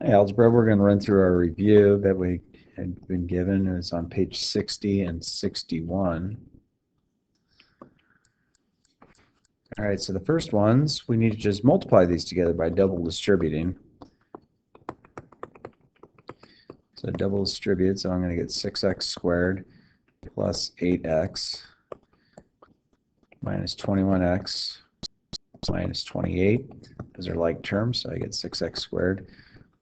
Algebra, we're going to run through our review that we had been given. It was on page 60 and 61. All right, so the first ones, we need to just multiply these together by double distributing. So double distribute, so I'm going to get 6x squared plus 8x minus 21x minus 28. Those are like terms, so I get 6x squared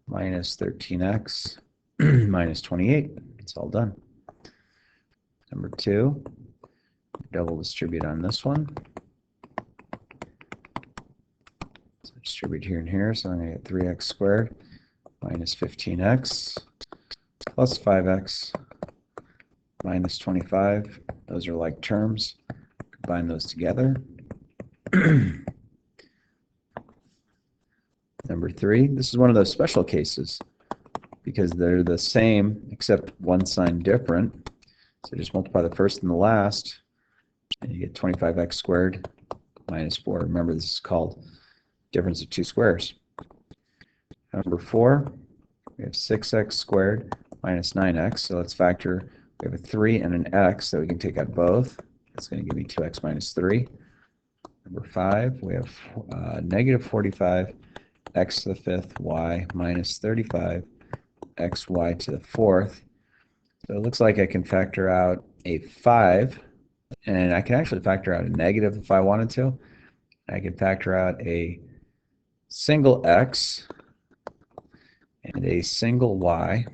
minus 13x minus 28. It's all done. Number 2, double distribute on this one. So distribute here and here, so I'm going to get 3x squared minus 15x plus 5x minus 25. Those are like terms. Combine those together. Number 3, this is one of those special cases because they're the same except one sign different. So just multiply the first and the last, and you get 25x squared minus 4. Remember, this is called difference of two squares. Number 4, we have 6x squared minus 9x. So let's factor. We have a 3 and an x that we can take out both. That's going to give me 2x minus 3. Number 5, we have negative 45 x to the 5th y minus 35 xy to the 4th. So it looks like I can factor out a 5, and I can actually factor out a negative if I wanted to. I can factor out a single x and a single y.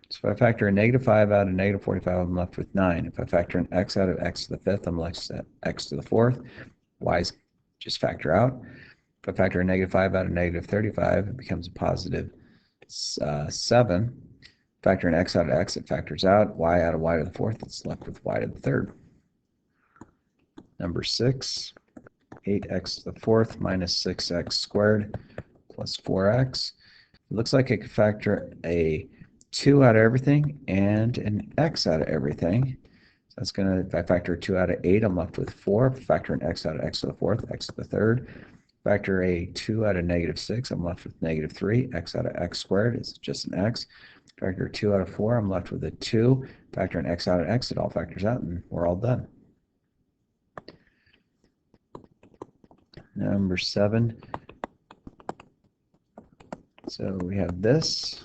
So if I factor a negative 5 out of negative 45, I'm left with 9. If I factor an x out of x to the 5th, I'm left with x to the 4th. Y's just factor out. If I factor a negative 5 out of negative 35, it becomes a positive 7. Factor an x out of x, it factors out. Y out of y to the 4th, it's left with y to the 3rd. Number 6, 8x to the 4th minus 6x squared plus 4x. It looks like I could factor a 2 out of everything and an x out of everything. So that's going to, if I factor a 2 out of 8, I'm left with 4. If I factor an x out of x to the 4th, x to the 3rd. Factor a 2 out of negative 6, I'm left with negative 3. X out of x squared is just an x. Factor 2 out of 4, I'm left with a 2. Factor an x out of x, it all factors out, and we're all done. Number 7. So we have this.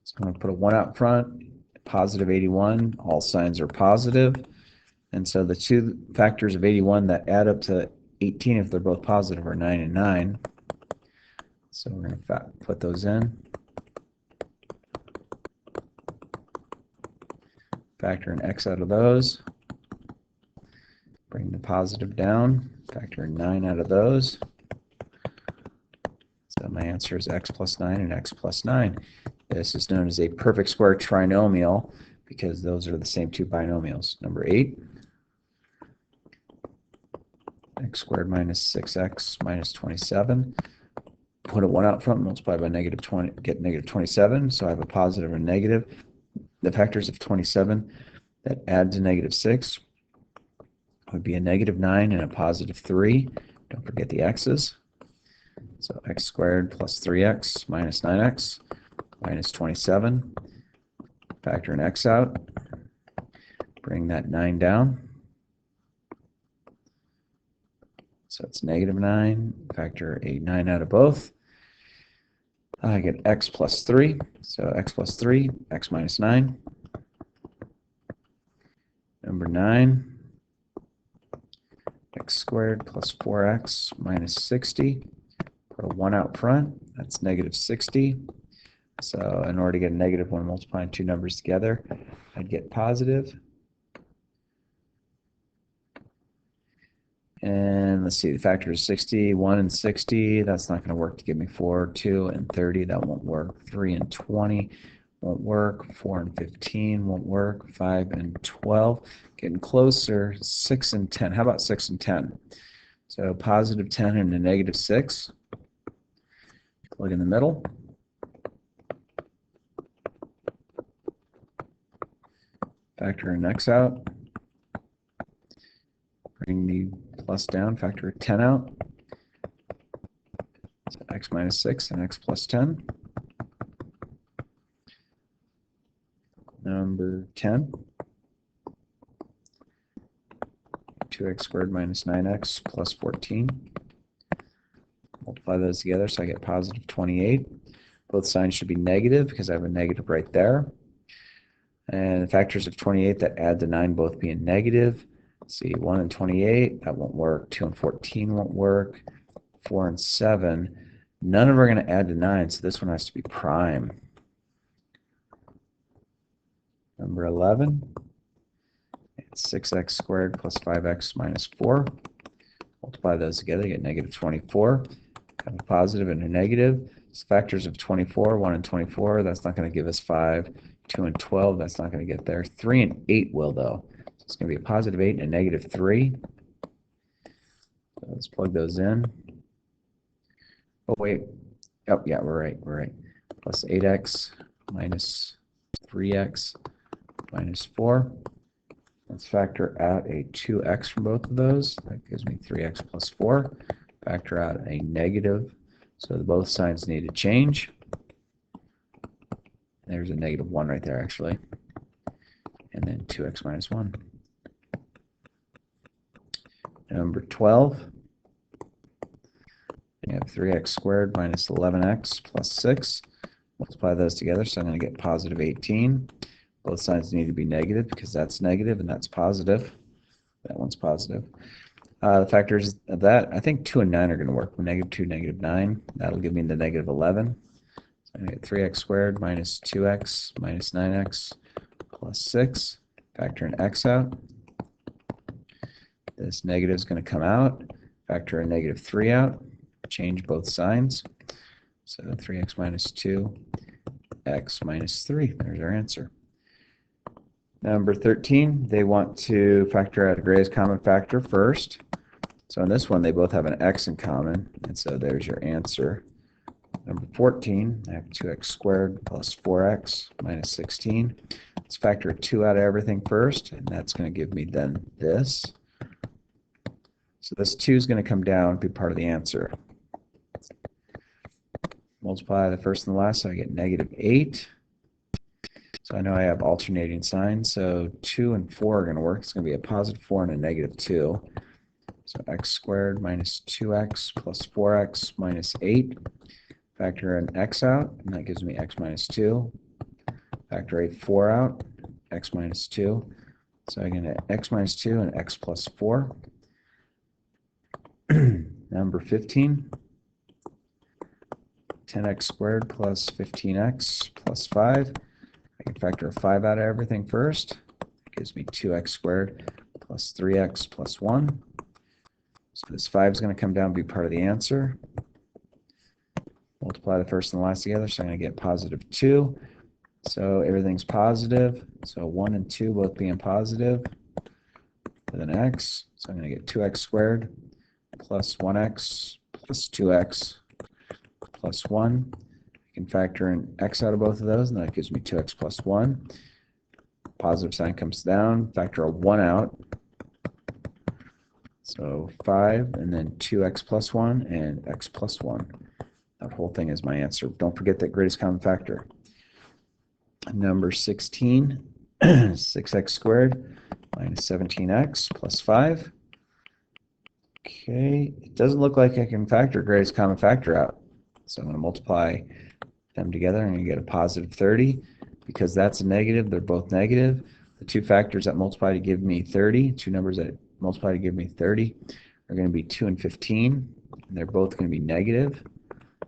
So I'm going to put a 1 out front, positive 81. All signs are positive. And so the two factors of 81 that add up to 18, if they're both positive, are 9 and 9. So we're going to put those in. Factor an x out of those. Bring the positive down. Factor 9 out of those. So my answer is x plus 9 and x plus 9. This is known as a perfect square trinomial because those are the same two binomials. Number 8, x squared minus 6x minus 27. Put a 1 out front, multiply by negative 20, get negative 27. So I have a positive and a negative. The factors of 27 that add to negative 6 would be a negative 9 and a positive 3. Don't forget the x's. So x squared plus 3x minus 9x minus 27. Factor an x out. Bring that 9 down. So it's negative 9. Factor a 9 out of both. I get x plus 3. So x plus 3, x minus 9. Number 9, x squared plus 4x minus 60. Put a 1 out front. That's negative 60. So in order to get a negative when multiplying two numbers together, I'd get positive. And let's see, the factor is 60, 1 and 60. That's not going to work to give me 4, 2 and 30. That won't work. 3 and 20 won't work. 4 and 15 won't work. 5 and 12. Getting closer. 6 and 10. How about 6 and 10? So positive 10 and a negative 6. Plug in the middle. Factor an x out. Bring the plus down, factor a 10 out. So x minus 6 and x plus 10. Number 10. 2x squared minus 9x plus 14. Multiply those together so I get positive 28. Both signs should be negative because I have a negative right there. And the factors of 28 that add to 9 both being negative. Let's see, 1 and 28, that won't work. 2 and 14 won't work. 4 and 7, none of them are going to add to 9, so this one has to be prime. Number 11, it's 6x squared plus 5x minus 4. Multiply those together, you get negative 24. Have a positive and a negative. So factors of 24, 1 and 24, that's not going to give us 5. 2 and 12, that's not going to get there. 3 and 8 will, though. So it's going to be a positive 8 and a negative 3. So let's plug those in. Oh, wait. Oh, yeah, we're right. Plus 8x minus 3x minus 4. Let's factor out a 2x from both of those. That gives me 3x plus 4. Factor out a negative. So both signs need to change. There's a negative 1 right there, actually. And then 2x minus 1. Number 12. You have 3x squared minus 11x plus 6. Multiply those together, so I'm going to get positive 18. Both sides need to be negative because that's negative and that's positive. That one's positive. The factors of that, I think 2 and 9 are going to work. Negative 2, negative 9. That'll give me the negative 11. So I'm going to get 3x squared minus 2x minus 9x plus 6. Factor an x out. This negative is going to come out. Factor a negative 3 out. Change both signs. So 3x minus 2, x minus 3. There's our answer. Number 13, they want to factor out a greatest common factor first. So in this one, they both have an x in common, and so there's your answer. Number 14, I have 2x squared plus 4x minus 16. Let's factor 2 out of everything first, and that's going to give me then this. So this 2 is going to come down and be part of the answer. Multiply the first and the last, so I get negative 8. So I know I have alternating signs, so 2 and 4 are going to work. It's going to be a positive 4 and a negative 2. So x squared minus 2x plus 4x minus 8. Factor an x out, and that gives me x minus 2. Factor a 4 out, x minus 2. So I get x minus 2 and x plus 4. Number 15. 10x squared plus 15x plus 5. I can factor a 5 out of everything first. It gives me 2x squared plus 3x plus 1. So this 5 is going to come down and be part of the answer. Multiply the first and the last together, so I'm going to get positive 2. So everything's positive. So 1 and 2 both being positive with an x. So I'm going to get 2x squared plus 1x plus 2x plus 1. I can factor an x out of both of those, and that gives me 2x plus 1. Positive sign comes down. Factor a 1 out. So 5, and then 2x plus 1 and x plus 1. That whole thing is my answer. Don't forget that greatest common factor. Number 16, 6x squared minus 17x plus 5. Okay, it doesn't look like I can factor greatest common factor out. So I'm going to multiply them together and you get a positive 30. Because that's a negative, they're both negative. The two factors that multiply to give me 30, two numbers that multiply to give me 30, are going to be 2 and 15. And they're both going to be negative.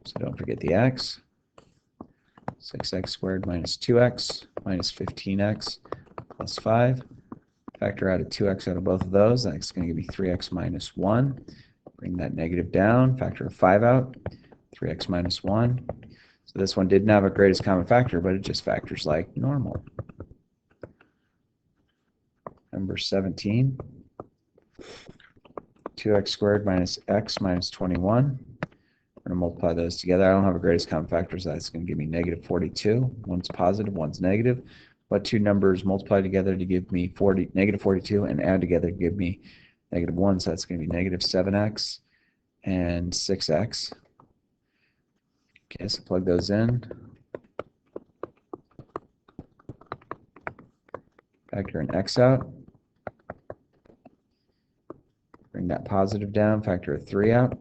So don't forget the x. 6x squared minus 2x minus 15x plus 5. Factor out a 2x out of both of those. That's going to give me 3x minus 1. Bring that negative down. Factor a 5 out. 3x minus 1. So this one didn't have a greatest common factor, but it just factors like normal. Number 17. 2x squared minus x minus 21. I'm going to multiply those together. I don't have a greatest common factor, so that's going to give me negative 42. One's positive, one's negative. But two numbers multiply together to give me negative 42 and add together to give me negative 1. So that's going to be negative 7x and 6x. Okay, so plug those in. Factor an x out. Bring that positive down, factor a 3 out.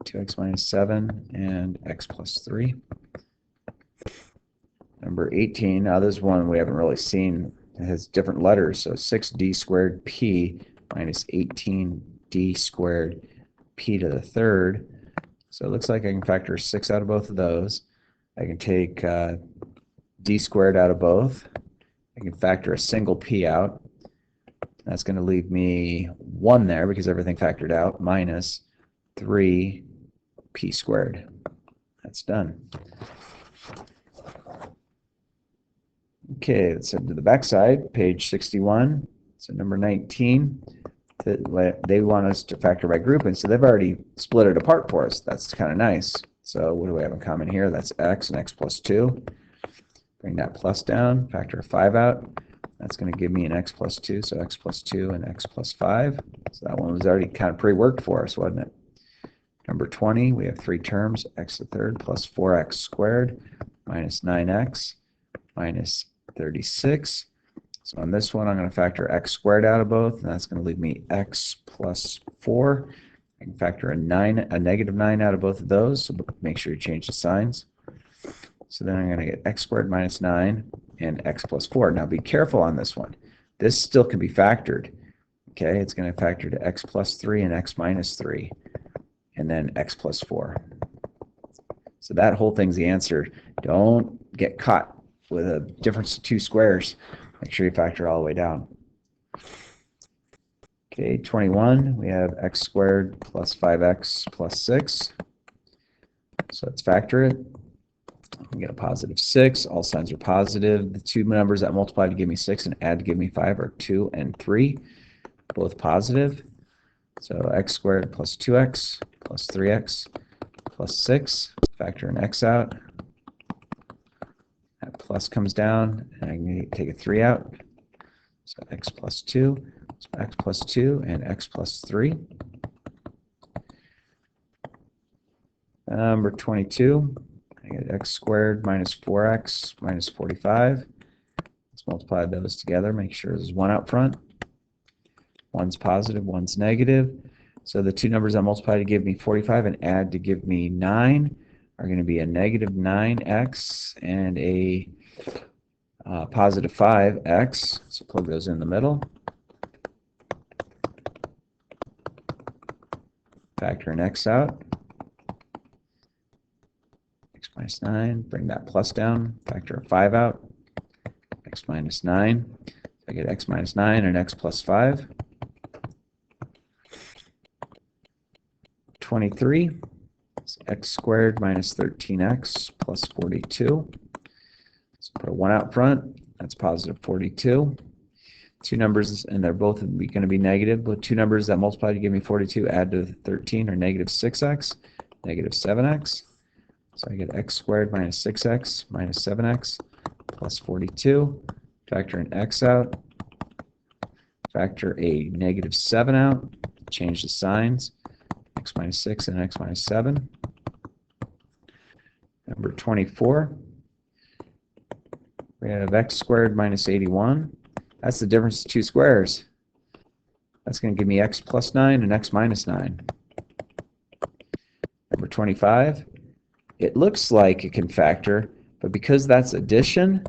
2x minus 7 and x plus 3. Number 18, now this one we haven't really seen. It has different letters, so 6d squared p minus 18d squared p to the third. So it looks like I can factor 6 out of both of those. I can take d squared out of both. I can factor a single p out. That's going to leave me 1 there because everything factored out, minus 3p squared. That's done. Okay, let's head to the back side, page 61. So number 19, they want us to factor by grouping, so they've already split it apart for us. That's kind of nice. So what do we have in common here? That's x and x plus 2. Bring that plus down, factor a 5 out. That's going to give me an x plus 2, so x plus 2 and x plus 5. So that one was already kind of pre-worked for us, wasn't it? Number 20, we have 3 terms, x to the third plus 4x squared minus 9x minus 36. So on this one, I'm going to factor x squared out of both, and that's going to leave me x plus 4. I can factor a negative 9 out of both of those, so make sure you change the signs. So then I'm going to get x squared minus 9 and x plus 4. Now be careful on this one. This still can be factored. Okay, it's going to factor to x plus 3 and x minus 3, and then x plus 4. So that whole thing's the answer. Don't get caught with a difference of 2 squares. Make sure you factor all the way down. Okay, 21, we have x squared plus 5x plus 6. So let's factor it. We get a positive 6. All signs are positive. The two numbers that multiply to give me 6 and add to give me 5 are 2 and 3, both positive. So x squared plus 2x plus 3x plus 6. Factor an x out. That plus comes down, and I can take a 3 out. So x plus 2, so x plus 2 and x plus 3. Number 22, I get x squared minus 4x minus 45. Let's multiply those together, make sure there's 1 out front. One's positive, one's negative. So the two numbers that multiply to give me 45 and add to give me 9 are going to be a negative 9x and a positive 5x. So plug those in the middle. Factor an x out. X minus 9. Bring that plus down. Factor a 5 out. X minus 9. I get x minus 9 and x plus 5. 23. X squared minus 13x plus 42. So put a 1 out front. That's positive 42. Two numbers, and they're both going to be negative. But two numbers that multiply to give me 42 add to 13 are negative 6x, negative 7x. So I get x squared minus 6x minus 7x plus 42. Factor an x out. Factor a negative 7 out. Change the signs. X minus 6 and x minus 7. Number 24, we have x squared minus 81. That's the difference of 2 squares. That's going to give me x plus 9 and x minus 9. Number 25, it looks like it can factor, but because that's addition,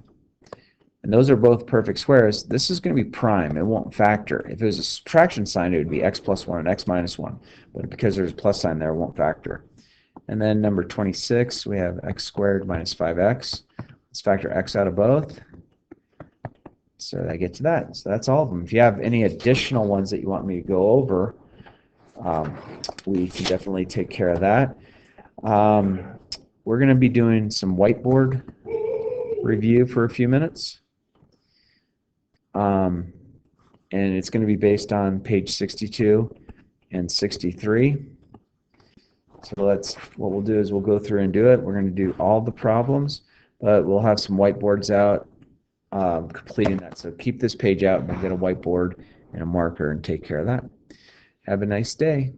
and those are both perfect squares, this is going to be prime. It won't factor. If it was a subtraction sign, it would be x plus 1 and x minus 1. But because there's a plus sign there, it won't factor. And then number 26, we have x squared minus 5x. Let's factor x out of both. So I get to that. So that's all of them. If you have any additional ones that you want me to go over, we can definitely take care of that. We're going to be doing some whiteboard review for a few minutes. And it's going to be based on page 62 and 63. So what we'll do is we'll go through and do it. We're going to do all the problems, but we'll have some whiteboards out completing that. So keep this page out and get a whiteboard and a marker and take care of that. Have a nice day.